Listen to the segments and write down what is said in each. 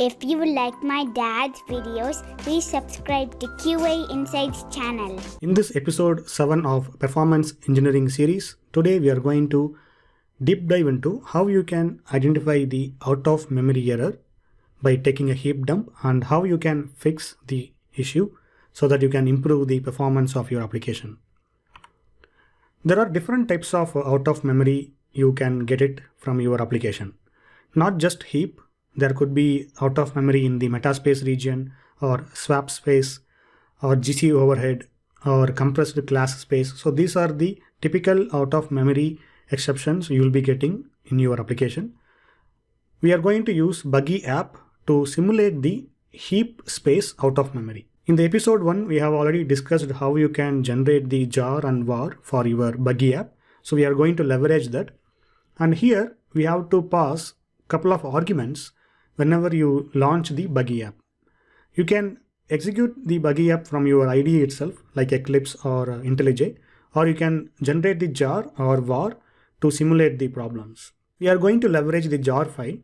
If you like my dad's videos, please subscribe to QA Insights channel. In this episode 7 of Performance Engineering series, today we are going to deep dive into how you can identify the out of memory error by taking a heap dump and how you can fix the issue so that you can improve the performance of your application. There are different types of out of memory you can get it from your application. Not just heap. There could be out of memory in the metaspace region or swap space or GC overhead or compressed class space. So these are the typical out of memory exceptions you will be getting in your application. We are going to use Buggy app to simulate the heap space out of memory. In the episode 1, we have already discussed how you can generate the jar and var for your Buggy app. So we are going to leverage that. And here we have to pass a couple of arguments whenever you launch the Buggy app. You can execute the Buggy app from your IDE itself like Eclipse or IntelliJ, or you can generate the jar or var to simulate the problems. We are going to leverage the jar file.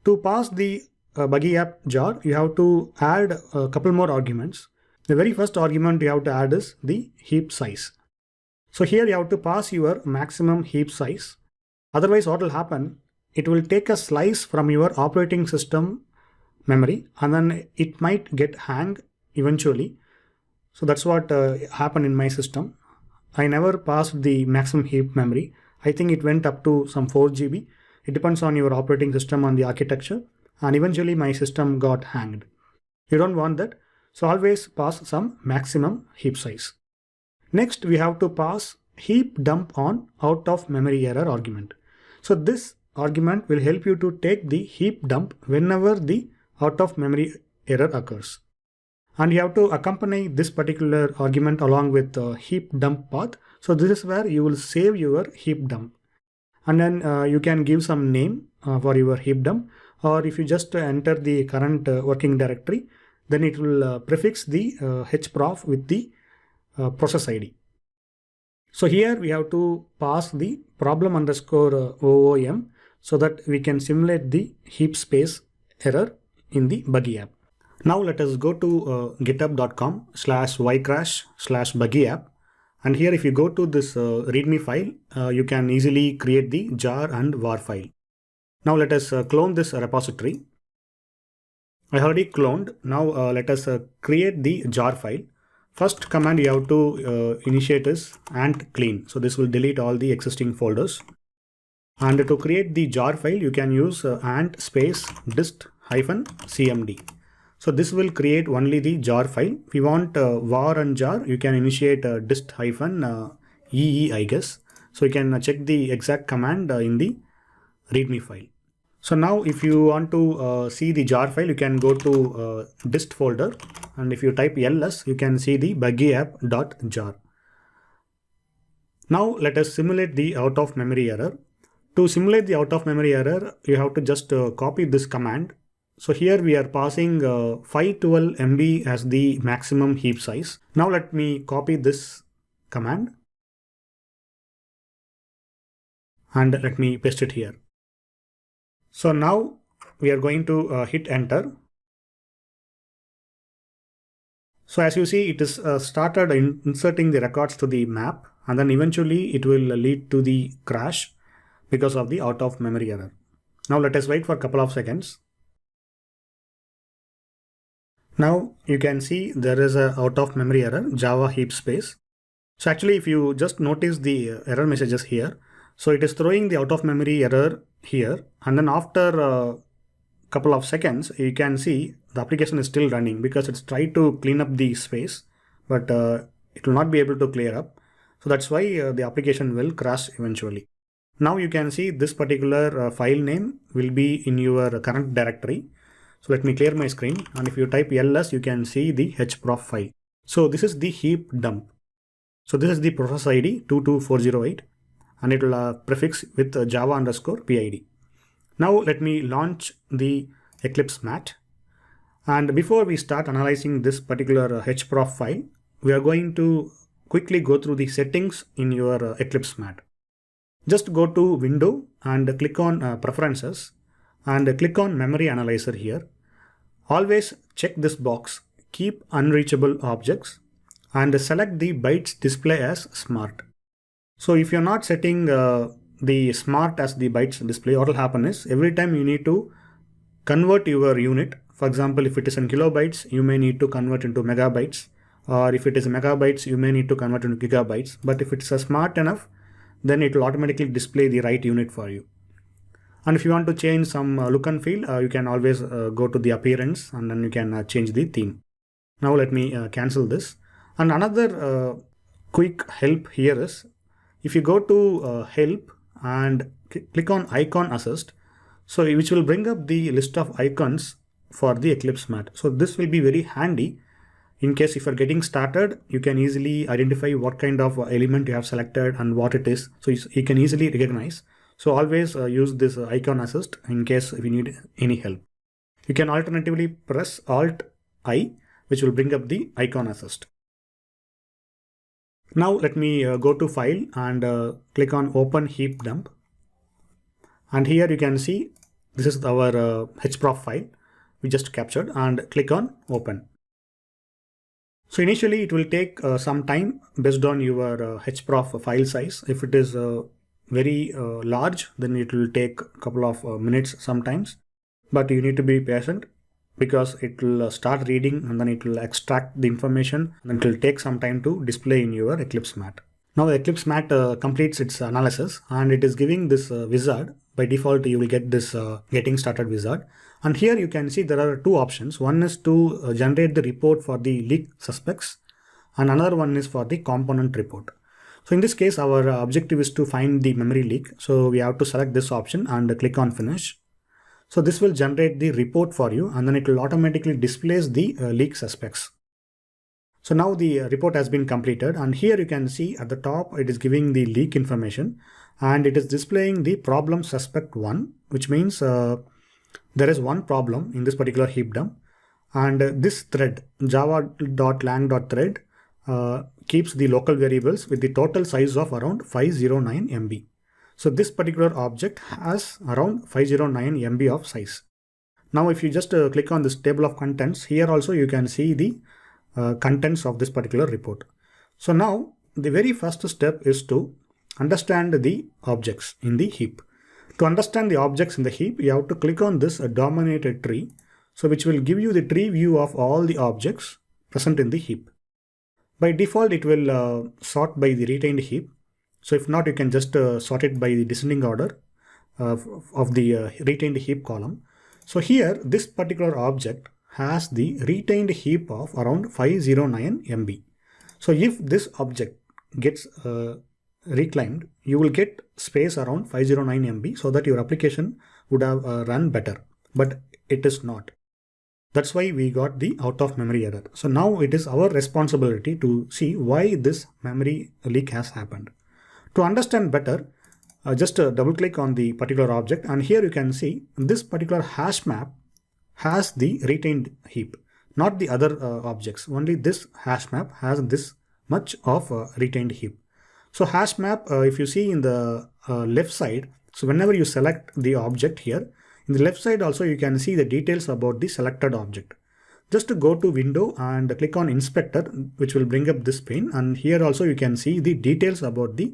To pass the Buggy app jar, you have to add a couple more arguments. The very first argument you have to add is the heap size. So here you have to pass your maximum heap size. Otherwise what will happen? It will take a slice from your operating system memory and then it might get hanged eventually. So that's what happened in my system. I never passed the maximum heap memory. I think it went up to some 4 GB. It depends on your operating system and the architecture, and eventually my system got hanged. You don't want that. So always pass some maximum heap size. Next we have to pass heap dump on out of memory error argument. So this argument will help you to take the heap dump whenever the out of memory error occurs. And you have to accompany this particular argument along with the heap dump path. So this is where you will save your heap dump. And then you can give some name for your heap dump, or if you just enter the current working directory, then it will prefix the hprof with the process ID. So here we have to pass the problem underscore OOM so that we can simulate the heap space error in the Buggy app. Now let us go to github.com/ycrash/Buggy app. And here if you go to this readme file, you can easily create the jar and var file. Now let us clone this repository. I already cloned. Now let us create the jar file. First command you have to initiate is ant clean. So this will delete all the existing folders. And to create the jar file, you can use ant space dist-cmd. So this will create only the jar file. If you want var and jar, you can initiate dist-ee, I guess. So you can check the exact command in the readme file. So now if you want to see the jar file, you can go to dist folder. And if you type ls, you can see the buggyapp.jar. Now let us simulate the out of memory error. To simulate the out of memory error, you have to just copy this command. So here we are passing 512 MB as the maximum heap size. Now let me copy this command and let me paste it here. So now we are going to hit enter. So as you see, it is started inserting the records to the map, and then eventually it will lead to the crash because of the out of memory error. Now let us wait for a couple of seconds. Now you can see there is a out of memory error, Java heap space. So actually if you just notice the error messages here, so it is throwing the out of memory error here, and then after a couple of seconds you can see the application is still running because it's tried to clean up the space, but it will not be able to clear up. So that's why the application will crash eventually. Now you can see this particular file name will be in your current directory. So let me clear my screen, and if you type ls, you can see the hprof file. So this is the heap dump. So this is the process ID 22408, and it will prefix with java underscore PID. Now let me launch the Eclipse mat. And before we start analyzing this particular hprof file, we are going to quickly go through the settings in your Eclipse mat. Just go to Window and click on Preferences and click on Memory Analyzer here. Always check this box, keep unreachable objects, and select the bytes display as smart. So if you're not setting the smart as the bytes display, what will happen is every time you need to convert your unit. For example, if it is in kilobytes, you may need to convert into megabytes, or if it is megabytes, you may need to convert into gigabytes. But if it's smart enough, then it will automatically display the right unit for you. And if you want to change some look and feel, you can always go to the appearance and then you can change the theme. Now let me cancel this. And another quick help here is, if you go to help and click on icon assist, so which will bring up the list of icons for the Eclipse Mat. So this will be very handy in case if you're getting started, you can easily identify what kind of element you have selected and what it is. So you can easily recognize. So always use this icon assist in case if you need any help. You can alternatively press Alt I, which will bring up the icon assist. Now let me go to file and click on open heap dump. And here you can see this is our hprof file we just captured, and click on open. So initially it will take some time based on your hprof file size. If it is very large, then it will take a couple of minutes sometimes, but you need to be patient because it will start reading and then it will extract the information and then it will take some time to display in your Eclipse Mat. Now Eclipse Mat completes its analysis and it is giving this wizard. By default, you will get this getting started wizard. And here you can see there are two options. One is to generate the report for the leak suspects and another one is for the component report. So in this case, our objective is to find the memory leak. So we have to select this option and click on finish. So this will generate the report for you and then it will automatically displays the leak suspects. So now the report has been completed and here you can see at the top it is giving the leak information and it is displaying the problem suspect 1, which means there is one problem in this particular heap dump, and this thread java.lang.thread keeps the local variables with the total size of around 509 MB. So this particular object has around 509 MB of size. Now if you just click on this table of contents, here also you can see the contents of this particular report. So now the very first step is to understand the objects in the heap. To understand the objects in the heap, you have to click on this dominated tree, so which will give you the tree view of all the objects present in the heap. By default, it will sort by the retained heap. So if not, you can just sort it by the descending order of the retained heap column. So here, this particular object has the retained heap of around 509 MB. So if this object gets reclaimed, you will get space around 509 MB so that your application would have run better, but it is not. That's why we got the out of memory error. So now it is our responsibility to see why this memory leak has happened. To understand better, just double click on the particular object and here you can see this particular hash map has the retained heap, not the other objects. Only this hash map has this much of retained heap. So hash map, if you see in the left side, so whenever you select the object here, in the left side also you can see the details about the selected object. Just to go to window and click on inspector, which will bring up this pane, and here also you can see the details about the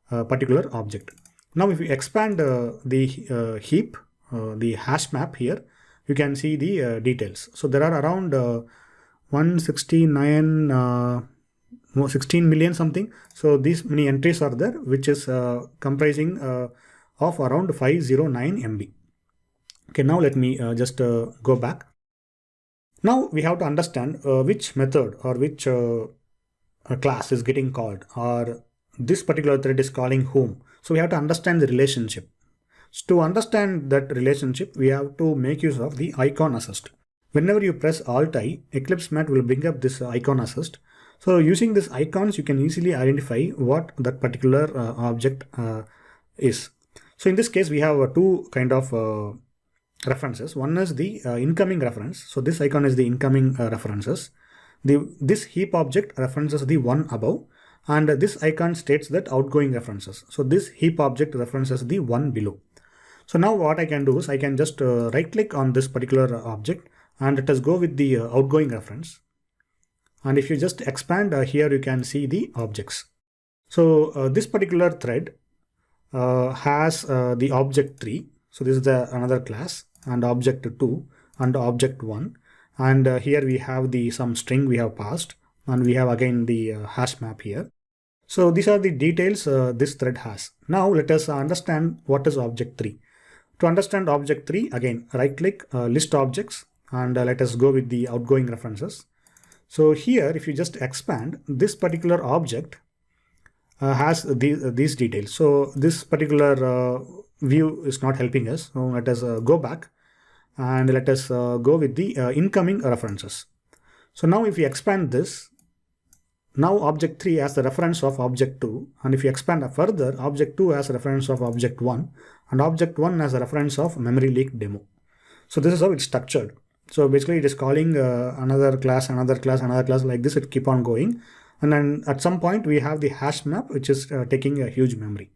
particular object. Now if you expand the heap, the hash map here, you can see the details. So there are around 16 million something. So these many entries are there, which is comprising of around 509 MB. Okay, now let me just go back. Now we have to understand which method or which class is getting called, or this particular thread is calling whom. So we have to understand the relationship. So to understand that relationship, we have to make use of the icon assist. Whenever you press Alt I, Eclipse Mat will bring up this icon assist. So using these icons, you can easily identify what that particular object is. So in this case, we have two kind of references. One is the incoming reference. So this icon is the incoming references. This heap object references the one above, and this icon states that outgoing references. So this heap object references the one below. So now what I can do is I can just right click on this particular object and let us go with the outgoing reference. And if you just expand here, you can see the objects. So this particular thread has the object 3. So this is the another class, and object 2 and object 1. And here we have the some string we have passed, and we have again the hash map here. So these are the details this thread has. Now let us understand what is object 3. To understand object 3, again right click, list objects, and let us go with the outgoing references. So here if you just expand, this particular object has these details. So this particular view is not helping us. So let us go back and let us go with the incoming references. So now if you expand this, now object 3 has the reference of object 2, and if you expand further, object 2 has a reference of object 1, and object 1 has a reference of memory leak demo. So this is how it's structured. So basically it is calling another class, another class, another class, like this. It keep on going, and then at some point we have the hash map, which is taking a huge memory.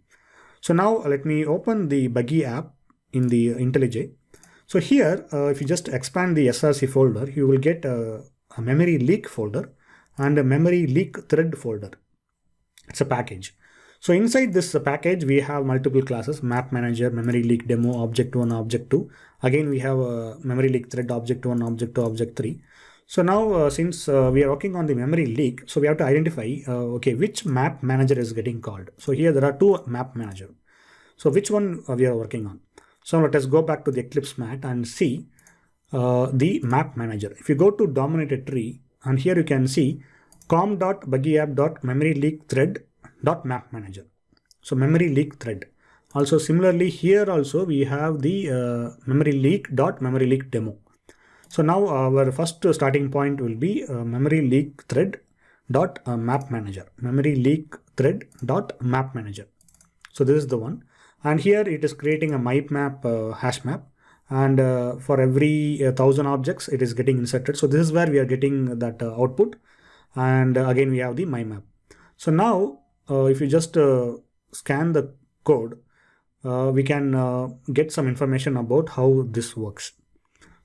So now let me open the Buggy app in the IntelliJ. So here if you just expand the SRC folder, you will get a memory leak folder and a memory leak thread folder. It's a package. So inside this package, we have multiple classes: map manager, memory leak demo, object 1, object 2. Again, we have a memory leak thread, object 1, object 2, object 3. So now since we are working on the memory leak, so we have to identify, okay, which map manager is getting called. So here there are two map manager. So which one we are working on? So let us go back to the Eclipse mat and see the map manager. If you go to dominated tree, and here you can see com.buggyapp.memoryleakthread.mapManager. So memory leak thread. Also similarly here also we have the memory leak demo. So now our first starting point will be memory leak thread dot map manager. Memory leak thread dot map manager. So this is the one, and here it is creating a map hash map. And for every 1000 objects it is getting inserted. So this is where we are getting that output, and again we have the my map. So now if you just scan the code, we can get some information about how this works.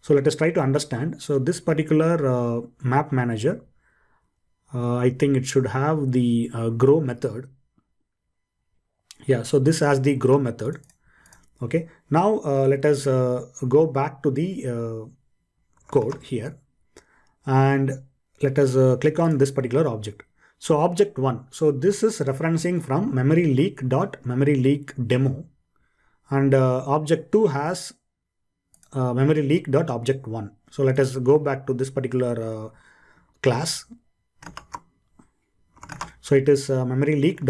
So let us try to understand. So this particular map manager, I think it should have the grow method. Yeah, so this has the grow method. Okay, now let us go back to the code here, and let us click on this particular object. So object 1, so this is referencing from memory leak demo, and object 2 has memory leak object 1. So let us go back to this particular class. So it is memory leak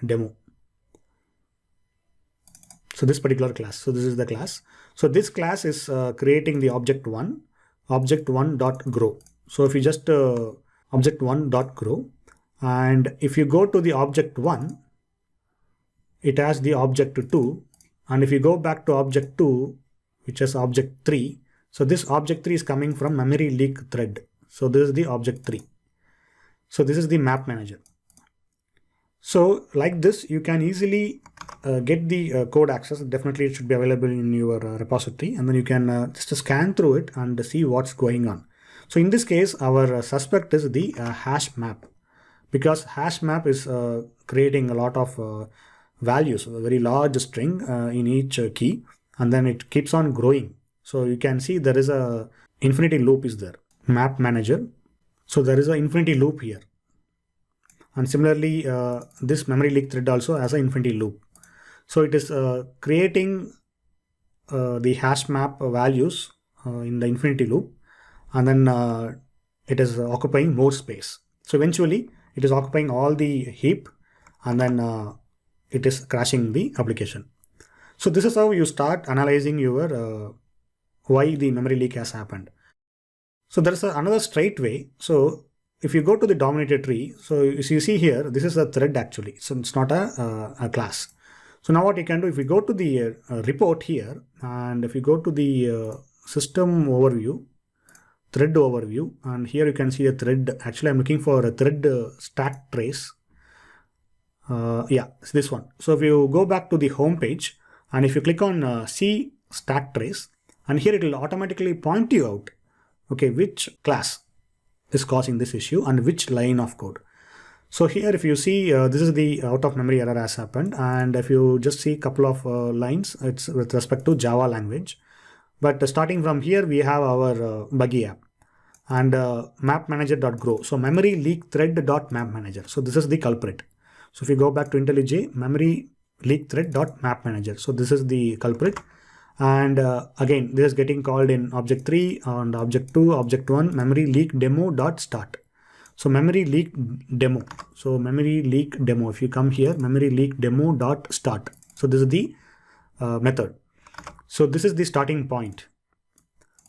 demo. So this particular class. So this is the class. So this class is creating the object 1 dot grow. So if you just object 1 dot grow, and if you go to the object 1, it has the object 2, and if you go back to object 2, which is object 3, so this object 3 is coming from memory leak thread. So this is the object 3. So this is the map manager. So like this, you can easily get the code access. Definitely it should be available in your repository, and then you can just scan through it and see what's going on. So in this case, our suspect is the hash map, because hash map is creating a lot of values, a very large string in each key, and then it keeps on growing. So you can see there is a infinity loop is there, map manager. So there is an infinity loop here. And similarly, this memory leak thread also has an infinity loop. So it is creating the hash map values in the infinity loop, and then it is occupying more space. So eventually it is occupying all the heap, and then it is crashing the application. So this is how you start analyzing your why the memory leak has happened. So there is another straight way. So if you go to the dominated tree, so you see here, this is a thread actually. So it's not a class. So now what you can do, if you go to the report here, and if you go to the system overview, thread overview, and here you can see a thread. Actually, I'm looking for a thread stack trace. Yeah, it's this one. So if you go back to the home page, and if you click on see stack trace, and here it will automatically point you out okay, which class is causing this issue and which line of code. So here if you see, this is the out of memory error has happened, and if you just see a couple of lines, it's with respect to Java language. But starting from here, we have our buggy app and map manager.grow. So memory leak thread.map manager. So this is the culprit. So if you go back to IntelliJ, memory leak thread.map manager. So this is the culprit. And again, this is getting called in object 3 and object 2, object 1, memory leak demo.start. So memory leak demo. So memory leak demo. If you come here, memory leak demo.start. So this is the method. So this is the starting point.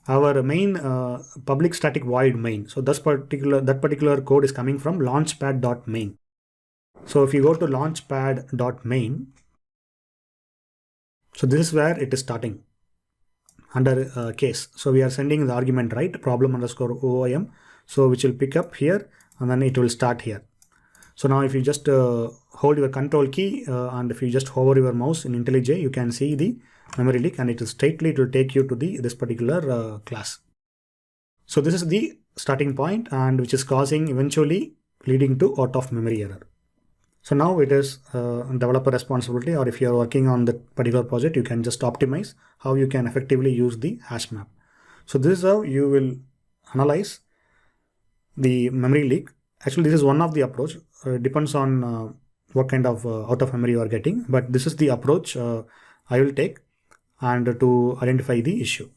Our main public static void main. So that particular code is coming from launchpad.main. So if you go to launchpad.main, so this is where it is starting under case. So we are sending the argument, right? Problem underscore OIM. So which will pick up here and then it will start here. So now if you just hold your control key and if you just hover your mouse in IntelliJ, you can see the memory leak, and it will take you to this particular class. So this is the starting point, and which is causing eventually leading to out of memory error. So now it is developer responsibility, or if you are working on the particular project, you can just optimize how you can effectively use the hash map. So this is how you will analyze the memory leak. Actually, this is one of the approach. Depends on what kind of out of memory you are getting, but this is the approach I will take and to identify the issue.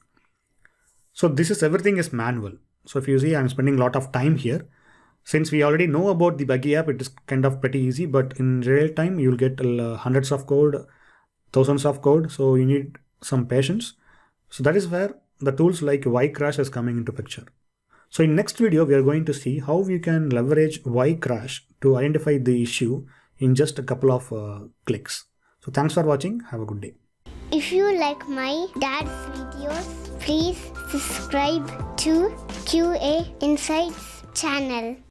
So this is everything is manual. So if you see, I'm spending a lot of time here. Since we already know about the buggy app, it is kind of pretty easy, but in real time, you'll get hundreds of code, thousands of code. So you need some patience. So that is where the tools like ycrash is coming into picture. So in next video, we are going to see how we can leverage ycrash to identify the issue in just a couple of clicks. So thanks for watching. Have a good day. If you like my dad's videos, please subscribe to QA Insights channel.